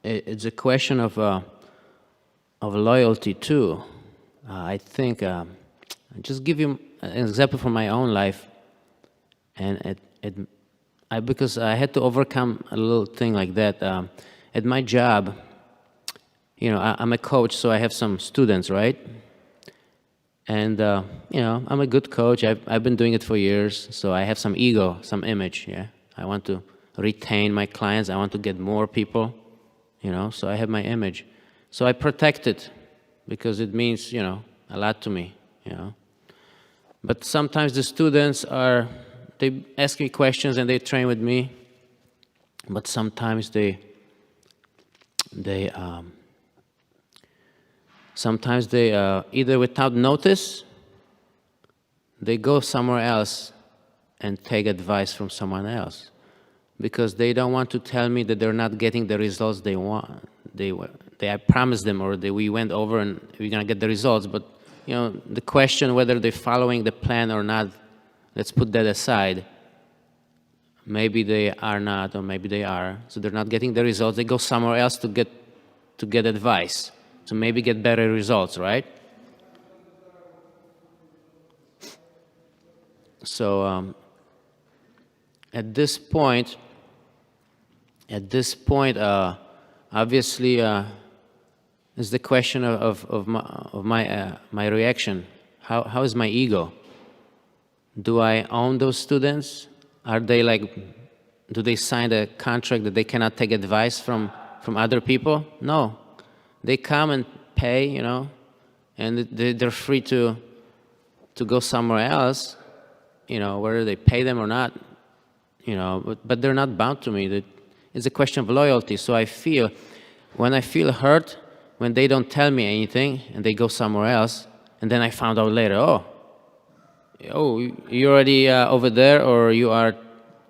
it's a question of loyalty too. I think I'll just give you an example from my own life, and because I had to overcome a little thing like that at my job. I'm a coach, so I have some students, right? And I'm a good coach. I've been doing it for years, so I have some ego, some image. Yeah, I want to retain my clients. I want to get more people. So I have my image. So I protect it because it means, a lot to me, But sometimes the students they ask me questions and they train with me, but sometimes they either without notice, they go somewhere else and take advice from someone else because they don't want to tell me that they're not getting the results they want. I promised them, or we went over and we're gonna get the results, but the question whether they're following the plan or not, let's put that aside. Maybe they are not, or maybe they are. So they're not getting the results. They go somewhere else to get advice, to maybe get better results, right? So at this point, obviously, is the question of my reaction. How is my ego? Do I own those students? Are they do they sign a contract that they cannot take advice from other people? No, they come and pay, and they're free to go somewhere else, whether they pay them or not, but they're not bound to me. It's a question of loyalty. So when I feel hurt, when they don't tell me anything and they go somewhere else, and then I found out later, oh, you're already over there, or you've been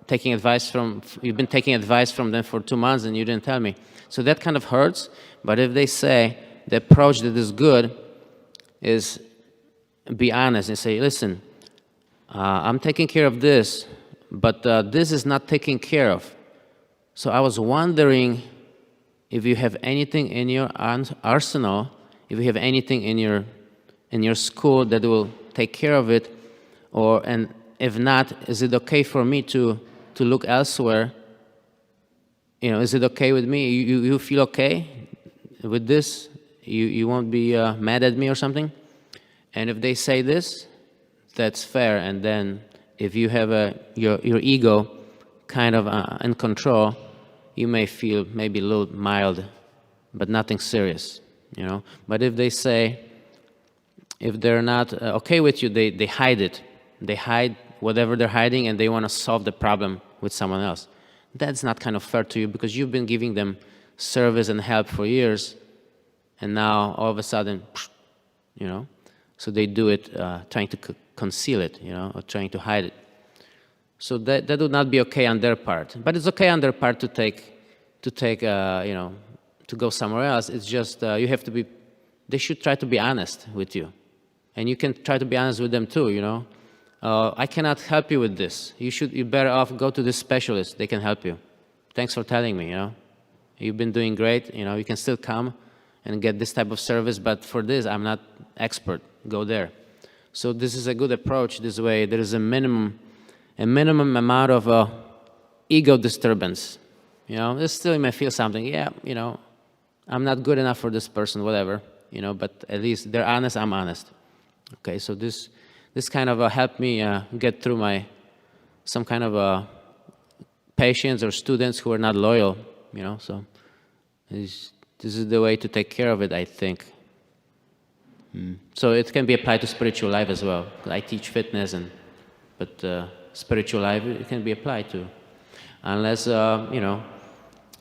taking advice from them for 2 months and you didn't tell me. So that kind of hurts. But if they say the approach that is good is be honest and say, listen, I'm taking care of this, but this is not taken care of. So I was wondering if you have anything in your arsenal, if you have anything in your school that will take care of it, and if not, is it okay for me to look elsewhere? Is it okay with me? You feel okay with this? You won't be mad at me or something? And if they say this, that's fair. And then if you have your ego kind of in control, you may feel maybe a little mild, but nothing serious, But if they say, if they're not okay with you, they hide it. They hide whatever they're hiding, and they want to solve the problem with someone else. That's not kind of fair to you, because you've been giving them service and help for years, and now all of a sudden, so they do it trying to conceal it, or trying to hide it. So that would not be okay on their part. But it's okay on their part to go somewhere else. It's just you have to be. They should try to be honest with you, and you can try to be honest with them too. I cannot help you with this. You better off go to this specialist. They can help you. Thanks for telling me. You've been doing great. You can still come and get this type of service, but for this, I'm not expert. Go there. So this is a good approach. This way, there is a minimum amount of ego disturbance. Still you may feel something. Yeah, I'm not good enough for this person, whatever. But at least they're honest. I'm honest. Okay, so this kind of helped me get through some kind of patients or students who are not loyal. So this is the way to take care of it, I think. So it can be applied to spiritual life as well. I teach fitness, but spiritual life it can be applied to, unless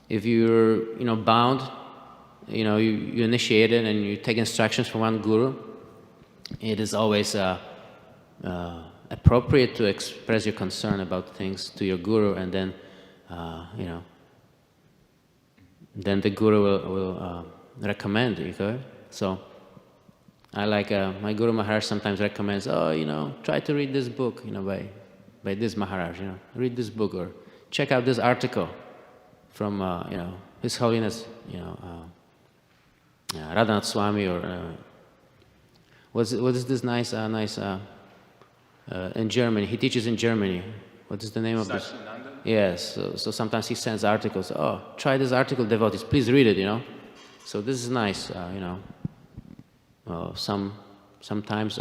if you're bound, you initiate it and you take instructions from one guru. It is always appropriate to express your concern about things to your guru, and then then the guru will recommend. Okay, so. I like my Guru Maharaj sometimes recommends, try to read this book, by this Maharaj, read this book, or check out this article from, His Holiness, Radhanath Swami, or what is this nice in Germany? He teaches in Germany. What is the name of this? Yes. So sometimes he sends articles. Oh, try this article, devotees. Please read it. So this is nice. Sometimes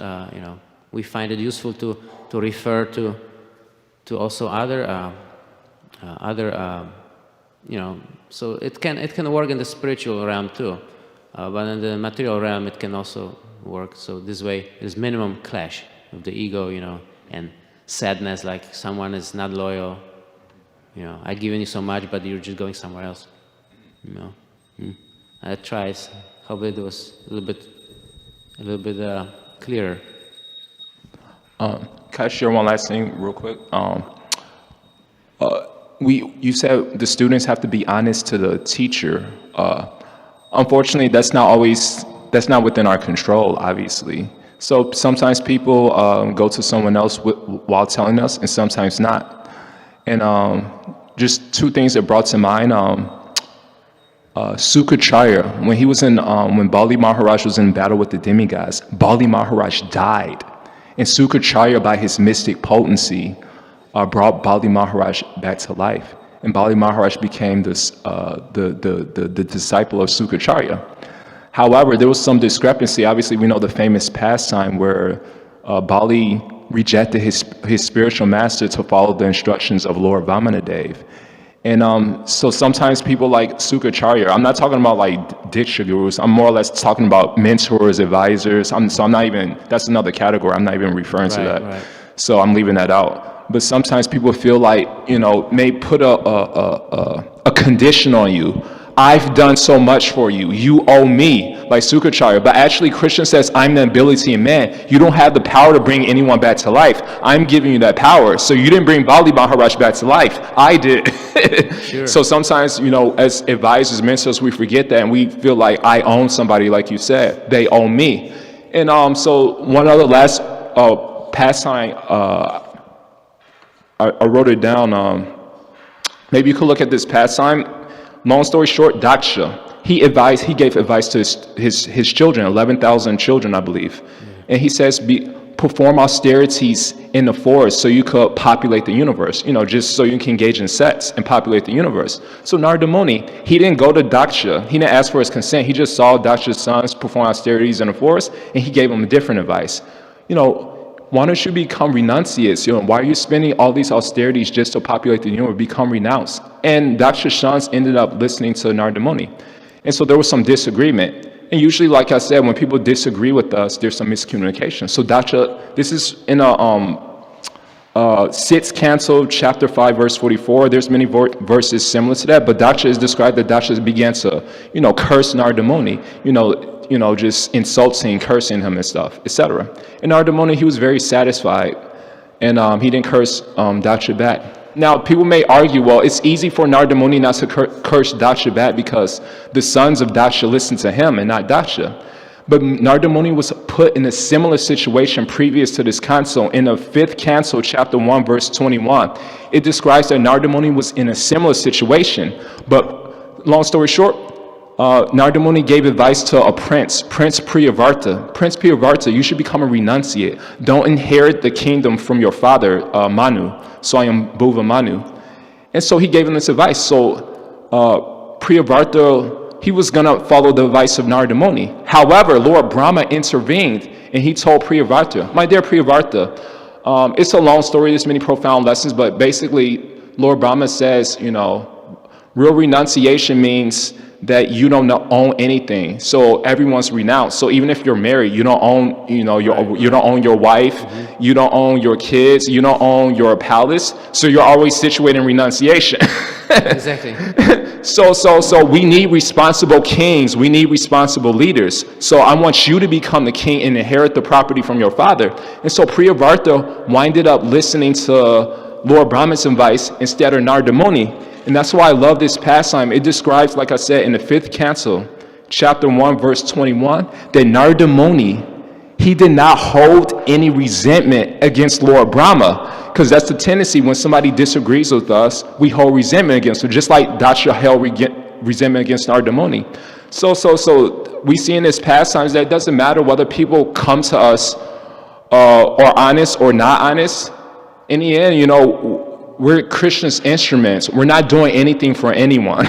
we find it useful to refer to also other so it can work in the spiritual realm too, but in the material realm it can also work. So this way there's minimum clash of the ego, and sadness, like someone is not loyal. I've given you so much, but you're just going somewhere else. I tried. Hopefully it was a little bit clearer. Can I share one last thing real quick? You said the students have to be honest to the teacher. Unfortunately, that's not within our control, obviously. So sometimes people go to someone else while telling us, and sometimes not. And just two things that brought to mind. ISKCON, when Bali Maharaj was in battle with the demigods, Bali Maharaj died. And ISKCON, by his mystic potency, brought Bali Maharaj back to life. And Bali Maharaj became the disciple of ISKCON. However, there was some discrepancy. Obviously, we know the famous pastime where Bali rejected his spiritual master to follow the instructions of Lord Vamanadev. And so sometimes people like ISKCON, I'm not talking about like Diksha gurus, I'm more or less talking about mentors, advisors. I'm not even, that's another category, I'm not even referring to that. Right. So I'm leaving that out. But sometimes people feel like, may put a condition on you I've done so much for you. You owe me, like ISKCON. But actually, Krishna says, I'm the ability in man. You don't have the power to bring anyone back to life. I'm giving you that power. So you didn't bring Bali Maharaj back to life. I did. Sure. So sometimes, as advisors, mentors, we forget that, and we feel like I own somebody, like you said. They own me. And so one other last pastime, I wrote it down. Maybe you could look at this pastime. Long story short, Daksha, he gave advice to his children, 11,000 children, I believe. And he says, perform austerities in the forest so you could populate the universe, just so you can engage in sex and populate the universe. So Narada Muni, he didn't go to Daksha. He didn't ask for his consent. He just saw Daksha's sons perform austerities in the forest, and he gave them different advice. Why don't you become renunciates? Why are you spending all these austerities just to populate the universe? Become renounced. And Daksha's sons ended up listening to Narada Muni. And so there was some disagreement. And usually, like I said, when people disagree with us, there's some miscommunication. So Daksha, this is in a Sixth Canto, chapter 5, verse 44. There's many verses similar to that, but Daksha is described that Daksha began to, curse Narada Muni, just insulting, cursing him and stuff, etc. And Narada Muni, he was very satisfied, and he didn't curse Daksha back. Now, people may argue, well, it's easy for Narada Muni not to curse Daksha back because the sons of Daksha listened to him and not Daksha. But Narada Muni was put in a similar situation previous to this canto. In the 5th canto, chapter 1, verse 21, it describes that Narada Muni was in a similar situation. But long story short, Narada Muni gave advice to a Prince Priyavarta. Prince Priyavarta, you should become a renunciate. Don't inherit the kingdom from your father, Manu, Swayambhuva Manu. And so he gave him this advice. So Priyavarta, he was going to follow the advice of Narada Muni. However, Lord Brahma intervened, and he told Priyavarta, my dear Priyavarta, it's a long story, there's many profound lessons, but basically Lord Brahma says, real renunciation means that you don't own anything. So everyone's renounced. So even if you're married, you don't own, you don't own your wife, you don't own your kids, you don't own your palace. So you're always situated in renunciation. Exactly. So we need responsible kings. We need responsible leaders. So I want you to become the king and inherit the property from your father. And so Priyavarta winded up listening to Lord Brahma's advice instead of Narada Muni. And that's why I love this pastime. It describes, like I said, in the 5th canto, chapter 1, verse 21, that Narada Muni, he did not hold any resentment against Lord Brahma, because that's the tendency when somebody disagrees with us, we hold resentment against them, just like Daksha held resentment against Narada Muni. So we see in this pastimes that it doesn't matter whether people come to us or honest or not honest. In the end, we're Krishna's instruments. We're not doing anything for anyone.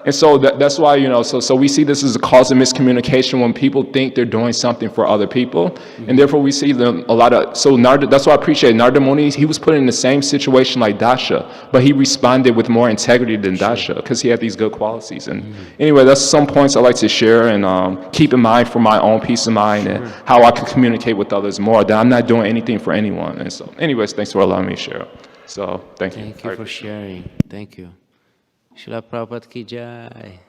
And so that's why, so we see this as a cause of miscommunication when people think they're doing something for other people. Mm-hmm. And therefore we see that's why I appreciate Narada Muni. He was put in the same situation like Daksha, but he responded with more integrity than Daksha because he had these good qualities. And anyway, that's some points I like to share and keep in mind for my own peace of mind and how I can communicate with others more, that I'm not doing anything for anyone. And so anyways, thanks for allowing me to share. So thank you. Thank you for sharing. Thank you. Srila Prabhupada ki jai.